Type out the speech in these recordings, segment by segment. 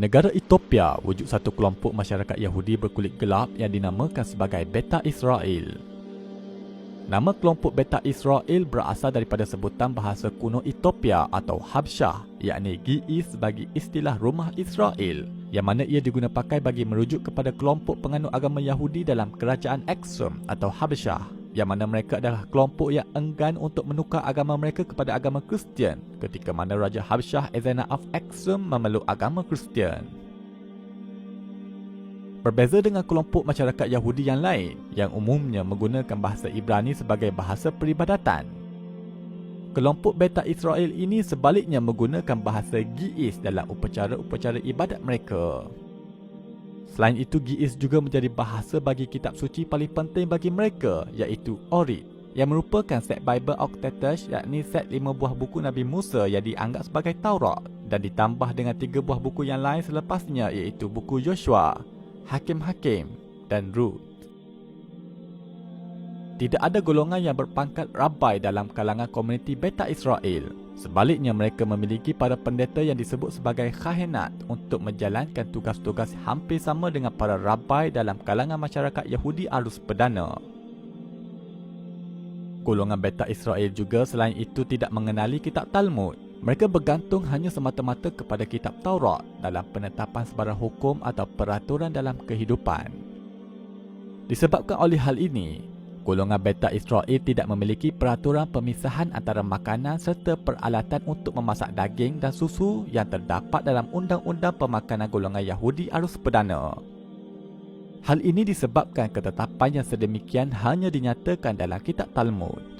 negara Ethiopia, wujud satu kelompok masyarakat Yahudi berkulit gelap yang dinamakan sebagai Beta Israel. Nama kelompok Beta Israel berasal daripada sebutan bahasa kuno Ethiopia atau Habsyah, yakni Gi'is bagi istilah rumah Israel, yang mana ia diguna pakai bagi merujuk kepada kelompok penganut agama Yahudi dalam kerajaan Aksum atau Habsyah, yang mana mereka adalah kelompok yang enggan untuk menukar agama mereka kepada agama Kristian ketika mana Raja Habsyah Ezana of Aksum memeluk agama Kristian. Berbeza dengan kelompok masyarakat Yahudi yang lain yang umumnya menggunakan bahasa Ibrani sebagai bahasa peribadatan, kelompok Beta Israel ini sebaliknya menggunakan bahasa Gi'is dalam upacara-upacara ibadat mereka. Selain itu, Gi'is juga menjadi bahasa bagi kitab suci paling penting bagi mereka, iaitu Orit, yang merupakan set Bible Octatus, yakni set 5 buah buku Nabi Musa yang dianggap sebagai Taurat, dan ditambah dengan 3 buah buku yang lain selepasnya, iaitu buku Joshua, Hakim-Hakim, dan Ruth. Tidak ada golongan yang berpangkat Rabbi dalam kalangan komuniti Beta Israel. Sebaliknya, mereka memiliki para pendeta yang disebut sebagai Khahenat untuk menjalankan tugas-tugas hampir sama dengan para Rabbi dalam kalangan masyarakat Yahudi arus perdana. Golongan Beta Israel juga selain itu tidak mengenali kitab Talmud. Mereka bergantung hanya semata-mata kepada kitab Taurat dalam penetapan sebarang hukum atau peraturan dalam kehidupan. Disebabkan oleh hal ini, golongan Beta Israel tidak memiliki peraturan pemisahan antara makanan serta peralatan untuk memasak daging dan susu yang terdapat dalam undang-undang pemakanan golongan Yahudi arus perdana. Hal ini disebabkan ketetapan yang sedemikian hanya dinyatakan dalam kitab Talmud.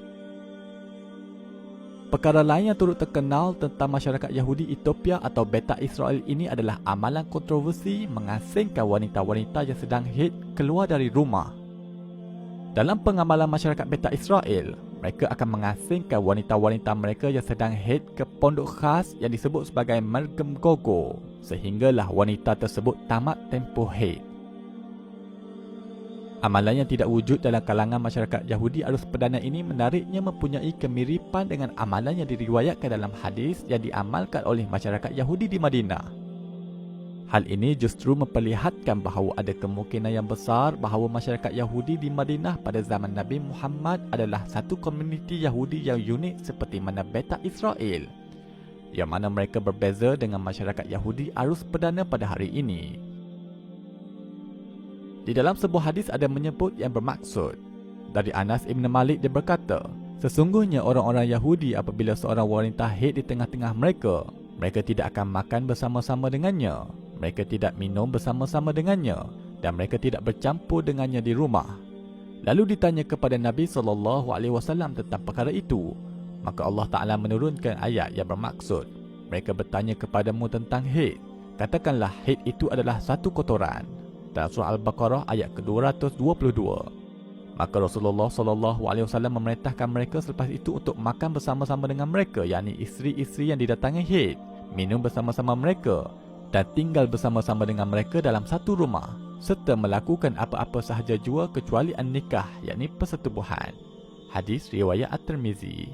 Perkara lain yang turut terkenal tentang masyarakat Yahudi Ethiopia atau Beta Israel ini adalah amalan kontroversi mengasingkan wanita-wanita yang sedang haid keluar dari rumah. Dalam pengamalan masyarakat Beta Israel, mereka akan mengasingkan wanita-wanita mereka yang sedang haid ke pondok khas yang disebut sebagai Mergem Gogo, sehinggalah wanita tersebut tamat tempoh haid. Amalan yang tidak wujud dalam kalangan masyarakat Yahudi arus perdana ini menariknya mempunyai kemiripan dengan amalan yang diriwayatkan dalam hadis yang diamalkan oleh masyarakat Yahudi di Madinah. Hal ini justru memperlihatkan bahawa ada kemungkinan yang besar bahawa masyarakat Yahudi di Madinah pada zaman Nabi Muhammad adalah satu komuniti Yahudi yang unik seperti mana Beta Israel, yang mana mereka berbeza dengan masyarakat Yahudi arus perdana pada hari ini. Di dalam sebuah hadis ada menyebut yang bermaksud, dari Anas Ibn Malik dia berkata, sesungguhnya orang-orang Yahudi apabila seorang wanita haid di tengah-tengah mereka, mereka tidak akan makan bersama-sama dengannya, mereka tidak minum bersama-sama dengannya, dan mereka tidak bercampur dengannya di rumah. Lalu ditanya kepada Nabi SAW tentang perkara itu, maka Allah Ta'ala menurunkan ayat yang bermaksud, mereka bertanya kepadamu tentang haid, katakanlah haid itu adalah satu kotoran. Dalam surah Al-Baqarah ayat ke-222. Maka Rasulullah SAW memerintahkan mereka selepas itu untuk makan bersama-sama dengan mereka, yakni isteri-isteri yang didatangi haid, minum bersama-sama mereka, dan tinggal bersama-sama dengan mereka dalam satu rumah, serta melakukan apa-apa sahaja jua kecuali an-nikah, yakni persetubuhan. Hadis riwayat At-Tirmizi.